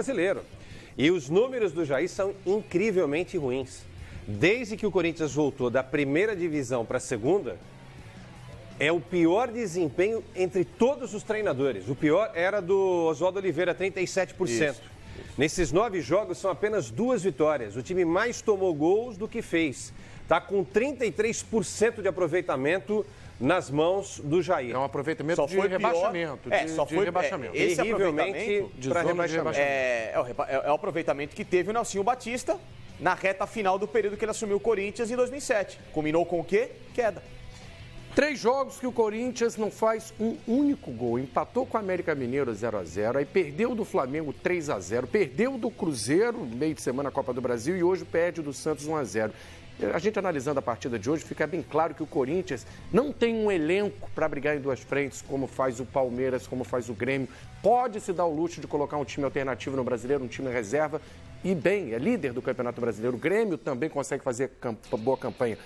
Brasileiro. E os números do Jair são incrivelmente ruins. Desde que o Corinthians voltou da primeira divisão para a segunda, é o pior desempenho entre todos os treinadores. O pior era do Oswaldo Oliveira, 37%. Isso. Nesses 9 jogos, são apenas 2 vitórias. O time mais tomou gols do que fez. Está com 33% de aproveitamento nas mãos do Jair. É um aproveitamento só de rebaixamento. Só foi rebaixamento. Esse aproveitamento para rebaixamento. É o aproveitamento que teve o Nelsinho Batista na reta final do período que ele assumiu o Corinthians em 2007. Combinou com o quê? Queda. 3 jogos que o Corinthians não faz um único gol. Empatou com o América Mineiro 0-0, aí perdeu do Flamengo 3-0, perdeu do Cruzeiro, meio de semana Copa do Brasil, e hoje perde do Santos 1-0. A gente analisando a partida de hoje, fica bem claro que o Corinthians não tem um elenco para brigar em 2 frentes, como faz o Palmeiras, como faz o Grêmio. Pode se dar o luxo de colocar um time alternativo no Brasileiro, um time reserva, e bem, é líder do Campeonato Brasileiro. O Grêmio também consegue fazer boa campanha.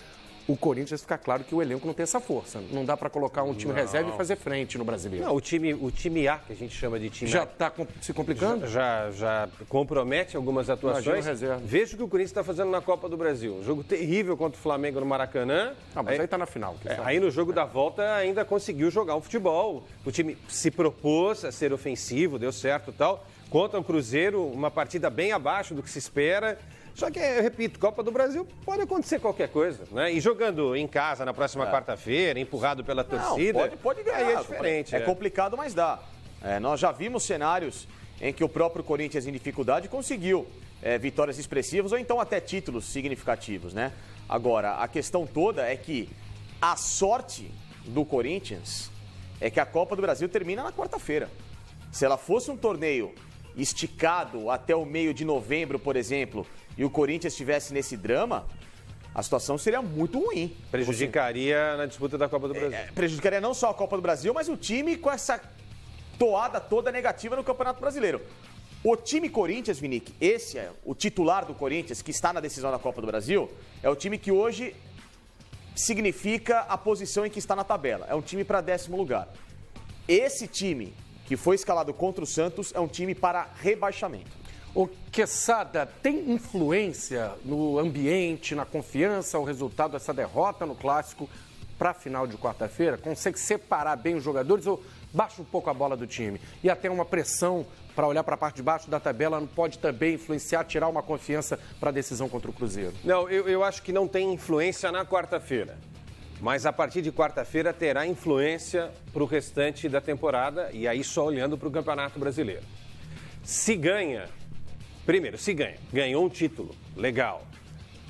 O Corinthians fica claro que o elenco não tem essa força. Não dá para colocar um time reserva e fazer frente no Brasileiro. Não, o time A, que a gente chama de time já A... está se complicando? Já compromete algumas atuações. Veja o que o Corinthians está fazendo na Copa do Brasil. Um jogo terrível contra o Flamengo no Maracanã. Mas aí está na final. Aí no jogo da volta ainda conseguiu jogar um futebol. O time se propôs a ser ofensivo, deu certo e tal. Contra o Cruzeiro, uma partida bem abaixo do que se espera. Só que, eu repito, Copa do Brasil pode acontecer qualquer coisa, né? E jogando em casa na próxima quarta-feira, empurrado pela torcida, pode ganhar. Aí é diferente. É complicado, mas dá. Nós já vimos cenários em que o próprio Corinthians, em dificuldade, conseguiu vitórias expressivas ou então até títulos significativos, né? Agora, a questão toda é que a sorte do Corinthians é que a Copa do Brasil termina na quarta-feira. Se ela fosse um torneio esticado até o meio de novembro, por exemplo, e o Corinthians estivesse nesse drama, a situação seria muito ruim. Prejudicaria na disputa da Copa do Brasil. Prejudicaria não só a Copa do Brasil, mas o time com essa toada toda negativa no Campeonato Brasileiro. O time Corinthians, Vinick, esse é o titular do Corinthians, que está na decisão da Copa do Brasil, é o time que hoje significa a posição em que está na tabela. É um time para 10º lugar. Esse time que foi escalado contra o Santos é um time para rebaixamento. O Quesada tem influência no ambiente, na confiança, o resultado dessa derrota no Clássico para a final de quarta-feira? Consegue separar bem os jogadores ou baixa um pouco a bola do time? E até uma pressão para olhar para a parte de baixo da tabela não pode também influenciar, tirar uma confiança para a decisão contra o Cruzeiro? Não, eu acho que não tem influência na quarta-feira. Mas a partir de quarta-feira terá influência para o restante da temporada e aí só olhando para o Campeonato Brasileiro. Se ganha, primeiro, ganhou um título, legal,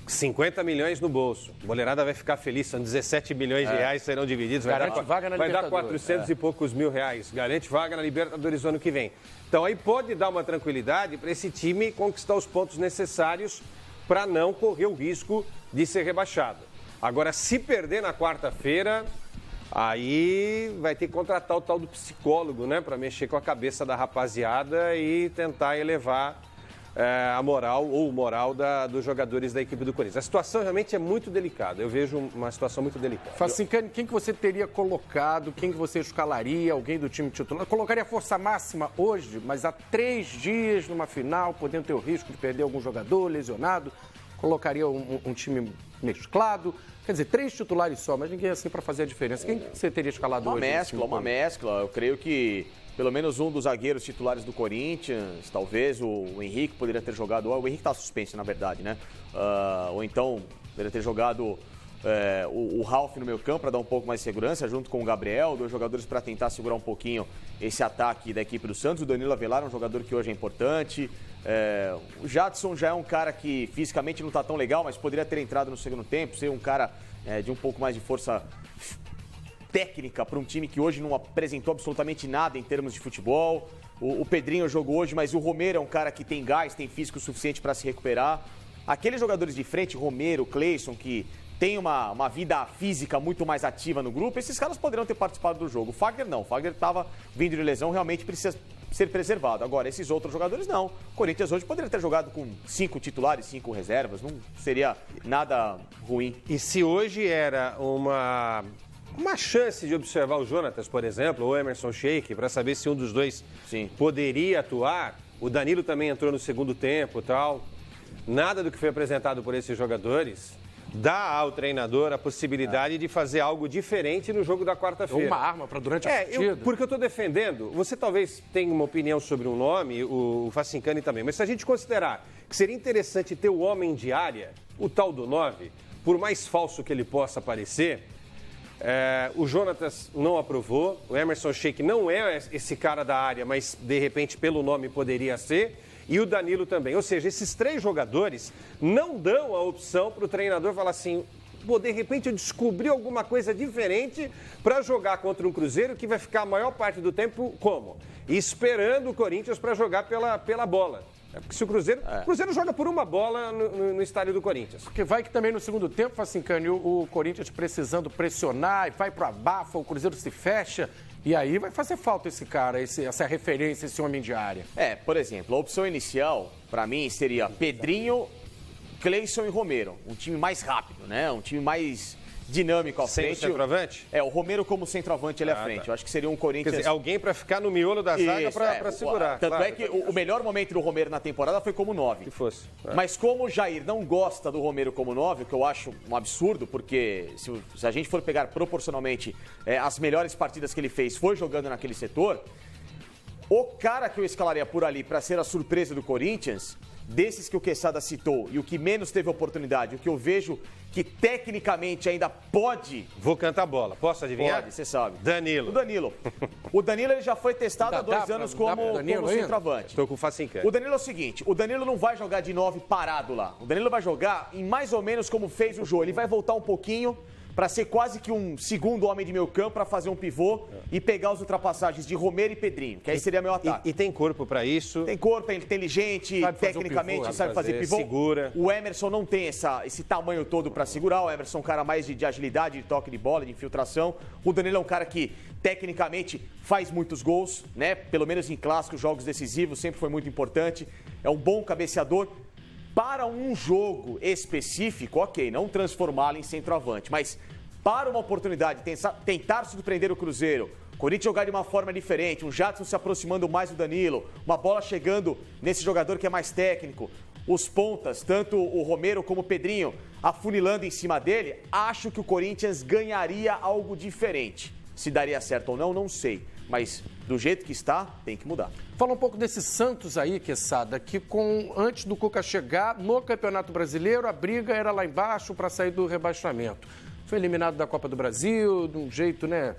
50 milhões no bolso, a boleirada vai ficar feliz, são 17 milhões de reais serão divididos, vai dar 400 e poucos mil reais, garante vaga na Libertadores no ano que vem. Então aí pode dar uma tranquilidade para esse time conquistar os pontos necessários para não correr o risco de ser rebaixado. Agora, se perder na quarta-feira, aí vai ter que contratar o tal do psicólogo, né? Para mexer com a cabeça da rapaziada e tentar elevar a moral ou o moral dos jogadores da equipe do Corinthians. A situação realmente é muito delicada. Eu vejo uma situação muito delicada. Facincani, quem que você teria colocado? Quem que você escalaria? Alguém do time titular? Colocaria força máxima hoje, mas há 3 dias numa final, podendo ter o risco de perder algum jogador lesionado? Colocaria um time mesclado? Quer dizer, 3 titulares só, mas ninguém assim para fazer a diferença. Quem você teria escalado hoje? Uma mescla. Eu creio que pelo menos um dos zagueiros titulares do Corinthians, talvez o Henrique poderia ter jogado. O Henrique está suspenso, na verdade, né? Ou então poderia ter jogado o Ralf no meio campo para dar um pouco mais de segurança, junto com o Gabriel, 2 jogadores para tentar segurar um pouquinho esse ataque da equipe do Santos. O Danilo Avelar é um jogador que hoje é importante. O Jadson já é um cara que fisicamente não está tão legal, mas poderia ter entrado no segundo tempo, ser um cara de um pouco mais de força técnica para um time que hoje não apresentou absolutamente nada em termos de futebol. O Pedrinho jogou hoje, mas o Romero é um cara que tem gás, tem físico suficiente para se recuperar. Aqueles jogadores de frente, Romero, Cleison, que tem uma vida física muito mais ativa no grupo, esses caras poderiam ter participado do jogo. O Fagner não, o Fagner estava vindo de lesão, realmente precisa ser preservado. Agora, esses outros jogadores não. O Corinthians hoje poderia ter jogado com 5 titulares, 5 reservas, não seria nada ruim. E se hoje era uma chance de observar o Jonatas, por exemplo, ou o Emerson Sheik, para saber se um dos dois poderia atuar, O Danilo também entrou no segundo tempo e tal. Nada do que foi apresentado por esses jogadores dá ao treinador a possibilidade de fazer algo diferente no jogo da quarta-feira. Uma arma para durante a partida. Porque eu estou defendendo, você talvez tenha uma opinião sobre um nome, o Facincani também, mas se a gente considerar que seria interessante ter o homem de área, o tal do 9, por mais falso que ele possa parecer, o Jonatas não aprovou, o Emerson Sheik não é esse cara da área, mas de repente pelo nome poderia ser, e o Danilo também. Ou seja, esses 3 jogadores não dão a opção para o treinador falar assim, pô, de repente eu descobri alguma coisa diferente para jogar contra um Cruzeiro que vai ficar a maior parte do tempo como? Esperando o Corinthians para jogar pela bola. Porque se o Cruzeiro joga por uma bola no estádio do Corinthians. Porque vai que também no segundo tempo, Facincani, o Corinthians precisando pressionar e vai para abafa, o Cruzeiro se fecha. E aí vai fazer falta esse cara, essa referência, esse homem de área. Por exemplo, a opção inicial, para mim, seria Pedrinho, Cleison e Romero. Um time mais rápido, né? Um time mais dinâmico à frente. Sem centroavante? O Romero como centroavante ali à frente. Eu acho que seria um Corinthians... Quer dizer, alguém para ficar no miolo da zaga para segurar. Tanto é que o melhor momento do Romero na temporada foi como 9. Que fosse. Mas como o Jair não gosta do Romero como 9, o que eu acho um absurdo, porque se a gente for pegar proporcionalmente as melhores partidas que ele fez foi jogando naquele setor, o cara que eu escalaria por ali para ser a surpresa do Corinthians, desses que o Quesada citou e o que menos teve oportunidade, o que eu vejo que tecnicamente ainda pode... Vou cantar bola. Posso adivinhar? Pode, você sabe. Danilo. O Danilo ele já foi testado há 2 anos como centroavante. Estou com o Facincani. O Danilo é o seguinte, o Danilo não vai jogar de 9 parado lá. O Danilo vai jogar em mais ou menos como fez o Jô. Ele vai voltar um pouquinho para ser quase que um segundo homem de meio campo para fazer um pivô e pegar as ultrapassagens de Romero e Pedrinho, que aí seria meu ataque. E tem corpo para isso. Tem corpo, é inteligente, tecnicamente sabe fazer pivô. Segura. O Emerson não tem esse tamanho todo para segurar. O Emerson é um cara mais de agilidade, de toque de bola, de infiltração. O Danilo é um cara que tecnicamente faz muitos gols, né? Pelo menos em clássicos, jogos decisivos, sempre foi muito importante. É um bom cabeceador. Para um jogo específico, ok, não transformá-lo em centroavante, mas para uma oportunidade, tentar surpreender o Cruzeiro, o Corinthians jogar de uma forma diferente, um Jadson se aproximando mais do Danilo, uma bola chegando nesse jogador que é mais técnico, os pontas, tanto o Romero como o Pedrinho, afunilando em cima dele, acho que o Corinthians ganharia algo diferente. Se daria certo ou não, não sei. Mas do jeito que está, tem que mudar. Fala um pouco desse Santos aí, Quesada, que antes do Cuca chegar no Campeonato Brasileiro, a briga era lá embaixo para sair do rebaixamento. Foi eliminado da Copa do Brasil, de um jeito, né,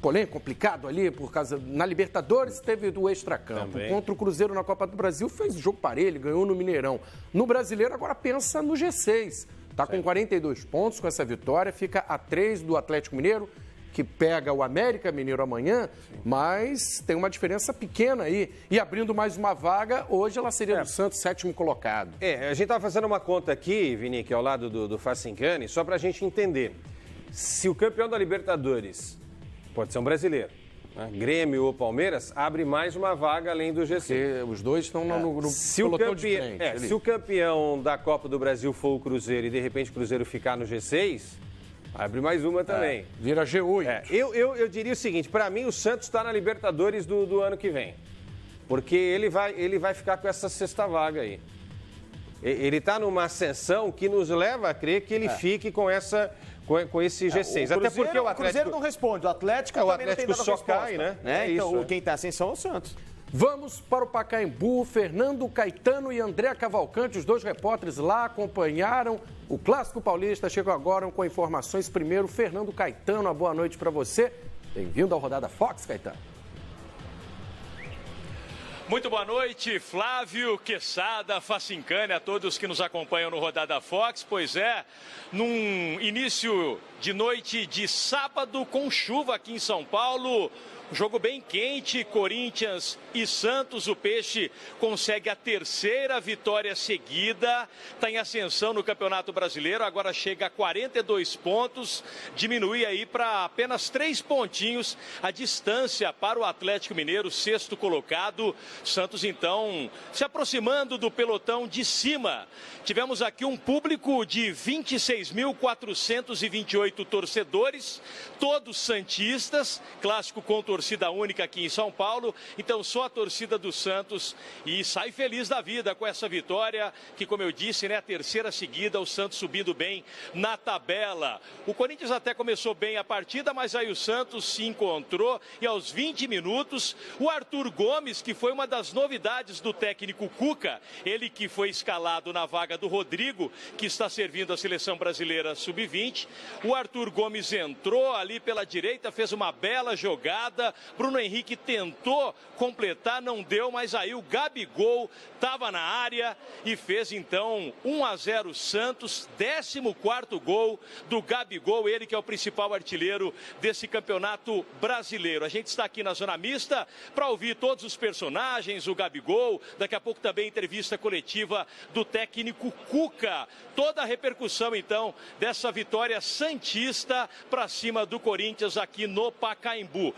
polêmico, complicado ali, por causa... Na Libertadores teve o extracampo. Contra o Cruzeiro na Copa do Brasil, fez o jogo parelho, ganhou no Mineirão. No Brasileiro, agora pensa no G6. Está com 42 pontos com essa vitória, fica a 3 do Atlético Mineiro, que pega o América Mineiro amanhã, mas tem uma diferença pequena aí. E abrindo mais uma vaga, hoje ela seria do Santos, 7º colocado. A gente estava fazendo uma conta aqui, Vini, que é ao lado do Facincani, só para a gente entender. Se o campeão da Libertadores pode ser um brasileiro, né? Grêmio ou Palmeiras, abre mais uma vaga além do GC. Porque os dois estão no pelotão de frente. Se o campeão da Copa do Brasil for o Cruzeiro e de repente o Cruzeiro ficar no G6... abre mais uma também. Vira G8. Eu diria o seguinte, para mim o Santos está na Libertadores do ano que vem. Porque ele vai ficar com essa sexta vaga aí. Ele está numa ascensão que nos leva a crer que ele fique com esse G6. Até porque o Cruzeiro não responde, o Atlético também não tem dado só resposta, cai, né? Então quem está em ascensão é o Santos. Vamos para o Pacaembu, Fernando Caetano e André Cavalcante, os dois repórteres lá acompanharam o Clássico Paulista, chegam agora com informações. Primeiro, Fernando Caetano, uma boa noite para você. Bem-vindo ao Rodada Fox, Caetano. Muito boa noite, Flávio, Quesada, Facincani, a todos que nos acompanham no Rodada Fox. Pois é, num início de noite de sábado com chuva aqui em São Paulo, jogo bem quente, Corinthians e Santos. O Peixe consegue a 3ª vitória seguida, está em ascensão no Campeonato Brasileiro, agora chega a 42 pontos, diminui aí para apenas 3 pontinhos a distância para o Atlético Mineiro, 6º colocado. Santos, então, se aproximando do pelotão de cima. Tivemos aqui um público de 26.428 torcedores, todos santistas, clássico com torcedores torcida única aqui em São Paulo, então só a torcida do Santos e sai feliz da vida com essa vitória, que como eu disse, né, a terceira seguida, o Santos subindo bem na tabela. O Corinthians até começou bem a partida, mas aí o Santos se encontrou e aos 20 minutos, o Arthur Gomes, que foi uma das novidades do técnico Cuca, ele que foi escalado na vaga do Rodrigo, que está servindo a seleção brasileira sub-20, o Arthur Gomes entrou ali pela direita, fez uma bela jogada, Bruno Henrique tentou completar, não deu, mas aí o Gabigol estava na área e fez então 1-0 Santos, 14º gol do Gabigol, ele que é o principal artilheiro desse campeonato brasileiro. A gente está aqui na Zona Mista para ouvir todos os personagens, o Gabigol, daqui a pouco também entrevista coletiva do técnico Cuca. Toda a repercussão então dessa vitória santista para cima do Corinthians aqui no Pacaembu.